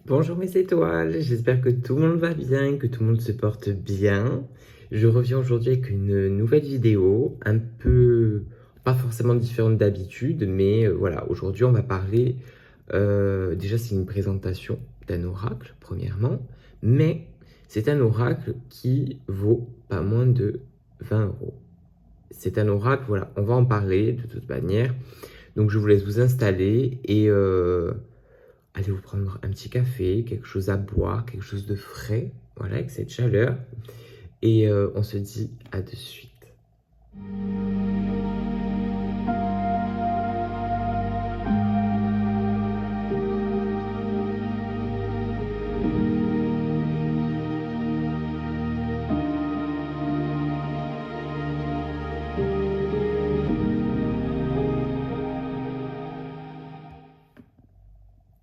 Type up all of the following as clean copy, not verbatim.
Bonjour mes étoiles, j'espère que tout le monde va bien, que tout le monde se porte bien. Je reviens aujourd'hui avec une nouvelle vidéo, un peu, pas forcément différente d'habitude, mais voilà, aujourd'hui on va parler, déjà c'est une présentation d'un oracle, premièrement, mais c'est un oracle qui vaut pas moins de 20 euros. C'est un oracle, voilà, on va en parler de toute manière. Donc je vous laisse vous installer et allez vous prendre un petit café, quelque chose à boire, quelque chose de frais, voilà, avec cette chaleur. Et on se dit à de suite.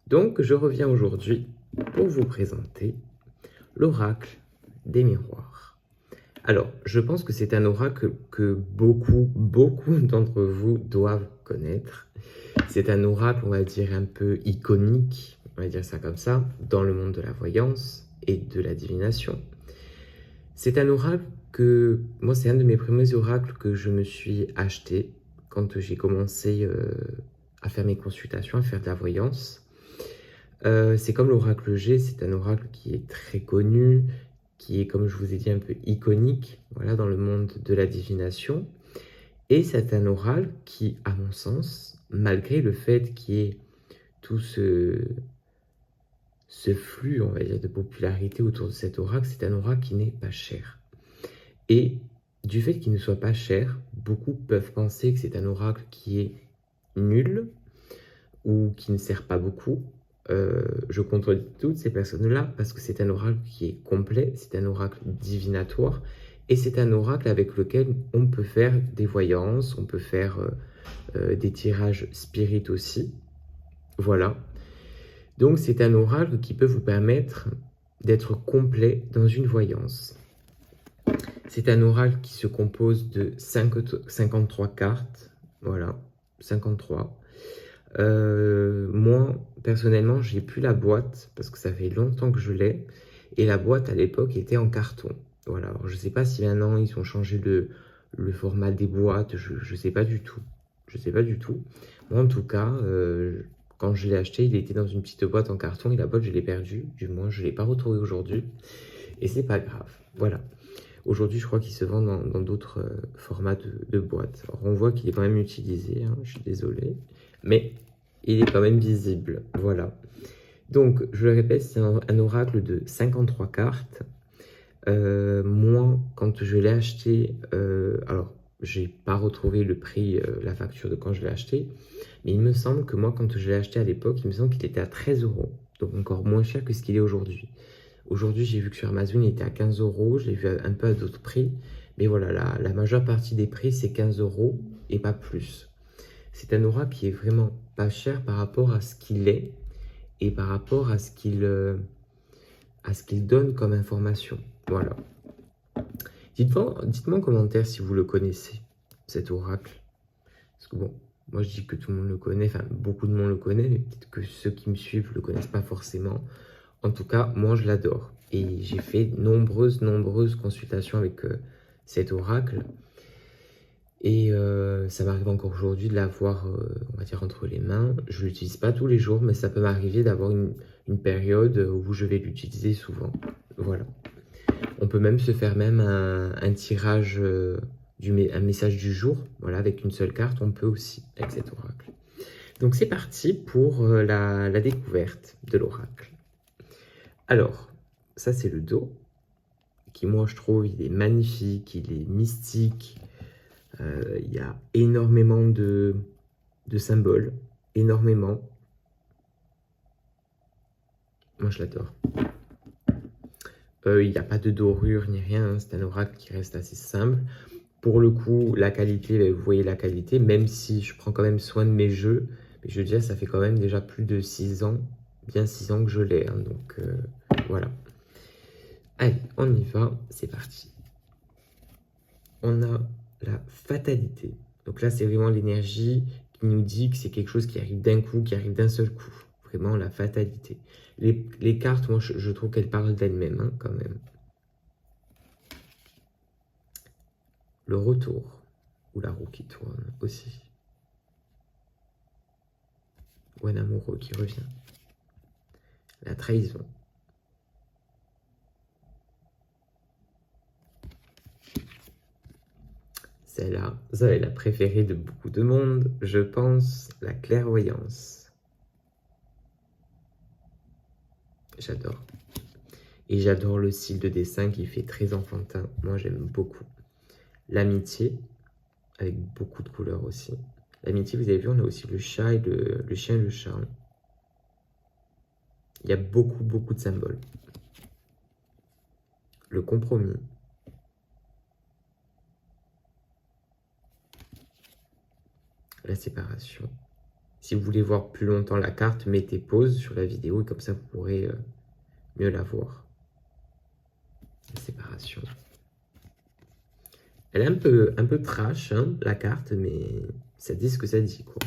Donc je reviens aujourd'hui pour vous présenter l'oracle des miroirs. Alors, je pense que c'est un oracle que beaucoup d'entre vous doivent connaître. C'est un oracle, on va dire, un peu iconique, on va dire ça comme ça, dans le monde de la voyance et de la divination. C'est un oracle que, moi, c'est un de mes premiers oracles que je me suis acheté quand j'ai commencé à faire mes consultations, à faire de la voyance. C'est comme l'oracle G, c'est un oracle qui est très connu, qui est, comme je vous ai dit, un peu iconique, voilà, dans le monde de la divination. Et c'est un oracle qui, à mon sens, malgré le fait qu'il y ait tout ce flux, on va dire, de popularité autour de cet oracle, c'est un oracle qui n'est pas cher. Et du fait qu'il ne soit pas cher, beaucoup peuvent penser que c'est un oracle qui est nul ou qui ne sert pas beaucoup. Je contredis toutes ces personnes-là parce que c'est un oracle qui est complet, c'est un oracle divinatoire et c'est un oracle avec lequel on peut faire des voyances, on peut faire des tirages spirites aussi. Voilà. Donc c'est un oracle qui peut vous permettre d'être complet dans une voyance. C'est un oracle qui se compose de 53 cartes. Voilà, 53. Moi, personnellement, j'ai plus la boîte parce que ça fait longtemps que je l'ai. Et la boîte, à l'époque, était en carton. Voilà, alors je ne sais pas si maintenant ils ont changé le format des boîtes. Je ne sais pas du tout. Je sais pas du tout. Moi, en tout cas, quand je l'ai acheté, il était dans une petite boîte en carton et la boîte, je l'ai perdue. Du moins, je ne l'ai pas retrouvée aujourd'hui. Et c'est pas grave. Voilà. Aujourd'hui, je crois qu'il se vend dans d'autres formats de boîtes. Alors, on voit qu'il est quand même utilisé, hein, je suis désolé, mais il est quand même visible, voilà. Donc, je le répète, c'est un oracle de 53 cartes. Moi, quand je l'ai acheté, alors, j'ai pas retrouvé le prix, la facture de quand je l'ai acheté, mais il me semble que moi, quand je l'ai acheté à l'époque, il me semble qu'il était à 13 euros, donc encore moins cher que ce qu'il est aujourd'hui. Aujourd'hui, j'ai vu que sur Amazon, il était à 15 euros. Je l'ai vu un peu à d'autres prix. Mais voilà, la majeure partie des prix, c'est 15 euros et pas plus. C'est un aura qui est vraiment pas cher par rapport à ce qu'il est et par rapport à ce qu'il donne comme information. Voilà. Dites-moi en commentaire si vous le connaissez, cet oracle. Parce que bon, moi je dis que tout le monde le connaît, enfin beaucoup de monde le connaît, mais peut-être que ceux qui me suivent ne le connaissent pas forcément. En tout cas, moi, je l'adore. Et j'ai fait nombreuses consultations avec cet oracle. Et ça m'arrive encore aujourd'hui de l'avoir, on va dire, entre les mains. Je ne l'utilise pas tous les jours, mais ça peut m'arriver d'avoir une période où je vais l'utiliser souvent. Voilà. On peut même se faire même un tirage, un message du jour. Voilà, avec une seule carte, on peut aussi avec cet oracle. Donc c'est parti pour la découverte de l'oracle. Alors, ça c'est le dos, qui moi je trouve il est magnifique, il est mystique, il y a énormément de symboles, énormément. Moi je l'adore. Il n'y a pas de dorure ni rien, hein, c'est un oracle qui reste assez simple. Pour le coup, la qualité, vous voyez la qualité, même si je prends quand même soin de mes jeux, mais je veux dire, ça fait quand même déjà plus de 6 ans, bien 6 ans que je l'ai, hein, donc voilà. Allez, on y va, c'est parti. On a la fatalité. Donc là, c'est vraiment l'énergie qui nous dit que c'est quelque chose qui arrive d'un coup, qui arrive d'un seul coup. Vous vraiment la fatalité. Les cartes, moi, je trouve qu'elles parlent d'elles-mêmes, hein, quand même. Le retour, ou la roue qui tourne aussi. Ou un amoureux qui revient. La trahison. Celle-là, vous avez la préférée de beaucoup de monde, je pense, la clairvoyance. J'adore. Et j'adore le style de dessin qui fait très enfantin. Moi, j'aime beaucoup. L'amitié, avec beaucoup de couleurs aussi. L'amitié, vous avez vu, on a aussi le chat et le chien et le chat. Il y a beaucoup, beaucoup de symboles. Le compromis. La séparation. Si vous voulez voir plus longtemps la carte, mettez pause sur la vidéo et comme ça, vous pourrez mieux la voir. La séparation. Elle est un peu trash, hein, la carte, mais ça dit ce que ça dit, quoi.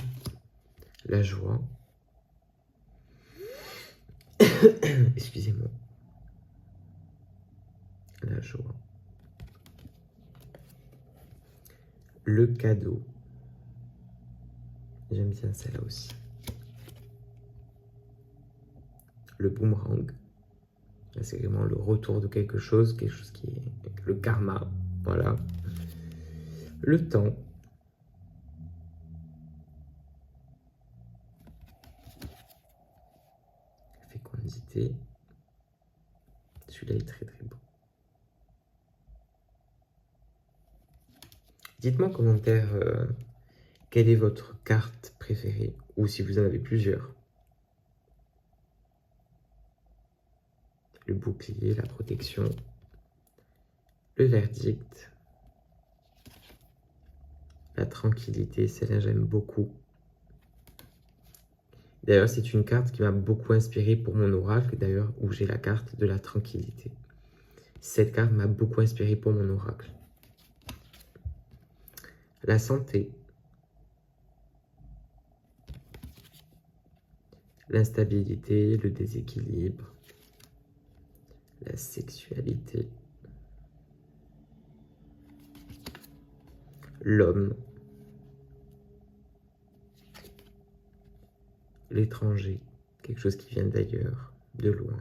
La joie. Excusez-moi. La joie. Le cadeau. J'aime bien celle-là aussi. Le boomerang. C'est vraiment le retour de quelque chose qui est le karma. Voilà. Le temps. Fécondité. Celui-là est très très beau. Dites-moi en commentaire quelle est votre carte préférée ou si vous en avez plusieurs. Le bouclier, la protection, le verdict, la tranquillité, celle-là j'aime beaucoup. D'ailleurs, c'est une carte qui m'a beaucoup inspiré pour mon oracle, d'ailleurs, où j'ai la carte de la tranquillité. Cette carte m'a beaucoup inspiré pour mon oracle. La santé. L'instabilité, le déséquilibre. La sexualité. L'homme. L'étranger. Quelque chose qui vient d'ailleurs, de loin.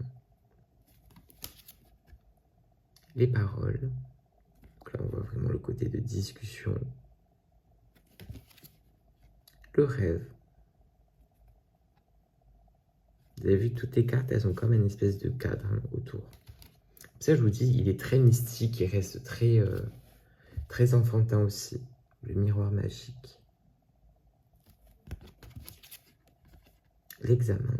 Les paroles. Donc là, on voit vraiment le côté de discussion. Le rêve. Vous avez vu, toutes les cartes, elles ont comme une espèce de cadre, hein, autour. Ça, je vous dis, il est très mystique, il reste très, très enfantin aussi. Le miroir magique. L'examen.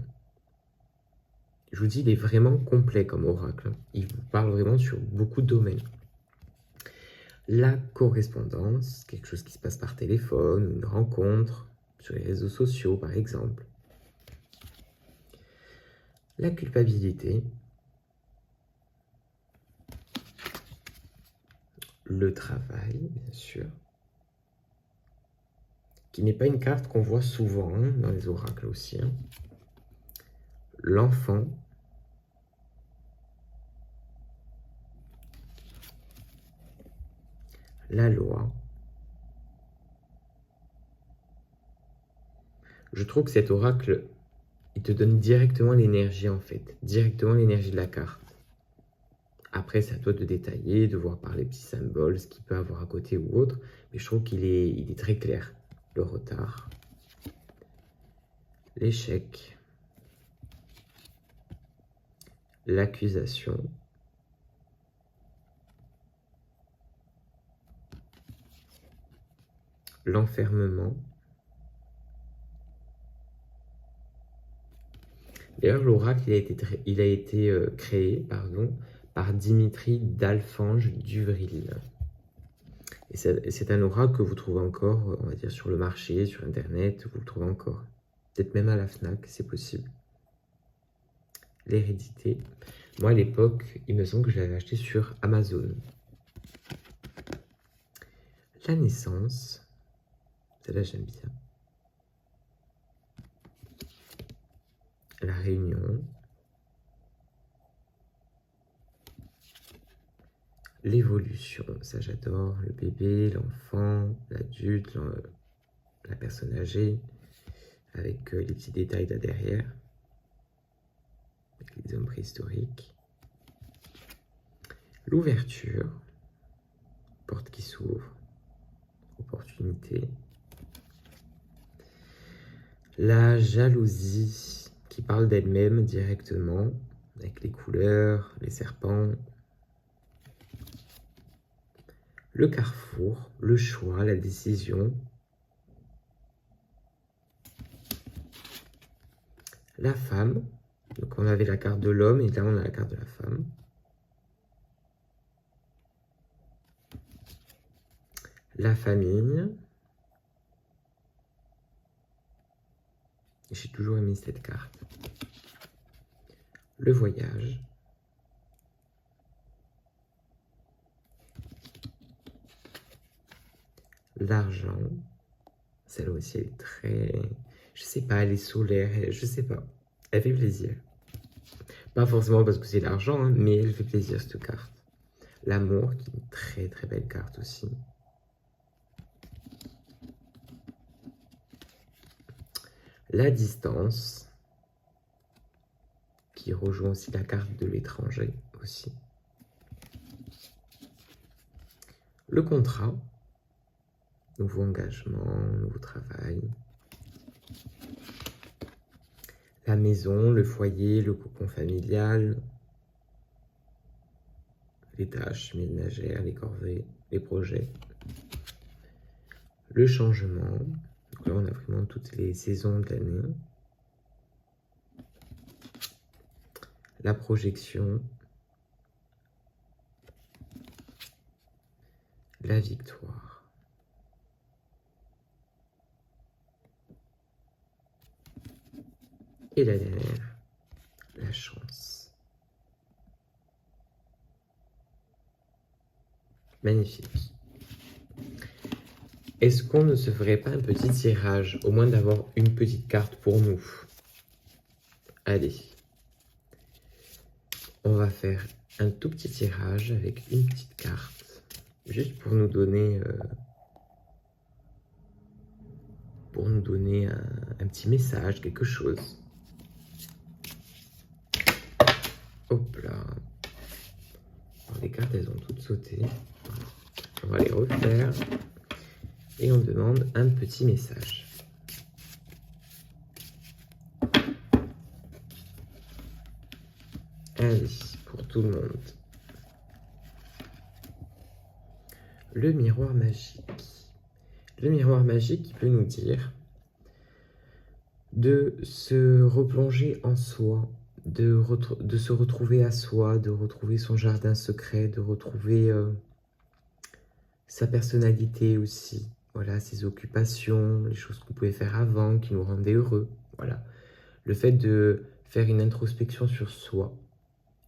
Je vous dis, il est vraiment complet comme oracle, hein. Il vous parle vraiment sur beaucoup de domaines. La correspondance, quelque chose qui se passe par téléphone, une rencontre, sur les réseaux sociaux par exemple. La culpabilité. Le travail, bien sûr. Qui n'est pas une carte qu'on voit souvent, hein, dans les oracles aussi, hein. L'enfant. La loi. Je trouve que cet oracle, il te donne directement l'énergie en fait, directement l'énergie de la carte. Après, c'est à toi de détailler, de voir par les petits symboles, ce qu'il peut avoir à côté ou autre, mais je trouve qu'il est très clair. Le retard. L'échec. L'accusation. L'enfermement. D'ailleurs, l'oracle, il a été créé par Dimitri d'Alfange d'Uvril. Et c'est un oracle que vous trouvez encore, on va dire, sur le marché, sur Internet, vous le trouvez encore. Peut-être même à la FNAC, c'est possible. L'hérédité. Moi, à l'époque, il me semble que je l'avais acheté sur Amazon. La naissance. Celle-là, j'aime bien. la réunion, l'évolution, ça j'adore, le bébé, l'enfant, l'adulte, la personne âgée, avec les petits détails là derrière, avec les hommes préhistoriques. L'ouverture, porte qui s'ouvre, opportunité. La jalousie qui parle d'elle-même directement, avec les couleurs, les serpents. Le carrefour, le choix, la décision. La femme, donc on avait la carte de l'homme et là on a la carte de la femme. La famille. J'ai toujours aimé cette carte. Le voyage. L'argent. Celle aussi, elle est très... Je sais pas, elle est solaire, je sais pas. Elle fait plaisir. Pas forcément parce que c'est l'argent, hein, mais elle fait plaisir cette carte. L'amour, qui est une très très belle carte aussi. La distance, qui rejoint aussi la carte de l'étranger aussi. Le contrat, nouveau engagement, nouveau travail. La maison, le foyer, le cocon familial, les tâches ménagères, les corvées, les projets. Le changement, donc là on a vraiment toutes les saisons de l'année. La projection, la victoire. Et la dernière, la chance. Magnifique. Est-ce qu'on ne se ferait pas un petit tirage, au moins d'avoir une petite carte pour nous? Allez. On va faire un tout petit tirage avec une petite carte, juste pour nous donner, un petit message, quelque chose. Hop là. Alors, les cartes, elles ont toutes sauté. On va les refaire. Et on demande un petit message. Allez, pour tout le monde. Le miroir magique. Le miroir magique qui peut nous dire de se replonger en soi, de se retrouver à soi, de retrouver son jardin secret, de retrouver sa personnalité aussi. Voilà, ses occupations, les choses qu'on pouvait faire avant, qui nous rendaient heureux. Voilà. Le fait de faire une introspection sur soi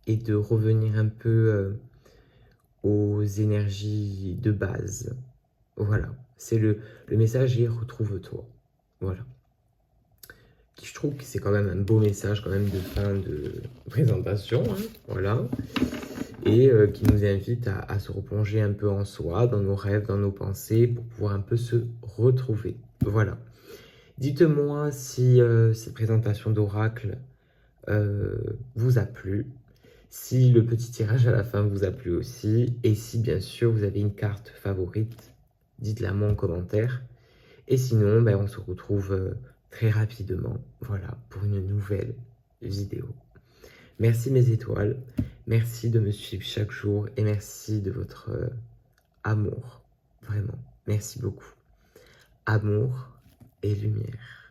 et de revenir un peu aux énergies de base. Voilà. C'est le message est retrouve-toi. Voilà. Je trouve que c'est quand même un beau message quand même de fin de présentation. Hein, voilà. Et qui nous invite à se replonger un peu en soi, dans nos rêves, dans nos pensées, pour pouvoir un peu se retrouver. Voilà. Dites-moi si cette présentation d'oracle vous a plu, si le petit tirage à la fin vous a plu aussi, et si bien sûr vous avez une carte favorite, dites-la moi en commentaire. Et sinon, ben, on se retrouve très rapidement, voilà, pour une nouvelle vidéo. Merci mes étoiles, merci de me suivre chaque jour et merci de votre amour, vraiment, merci beaucoup. Amour et lumière.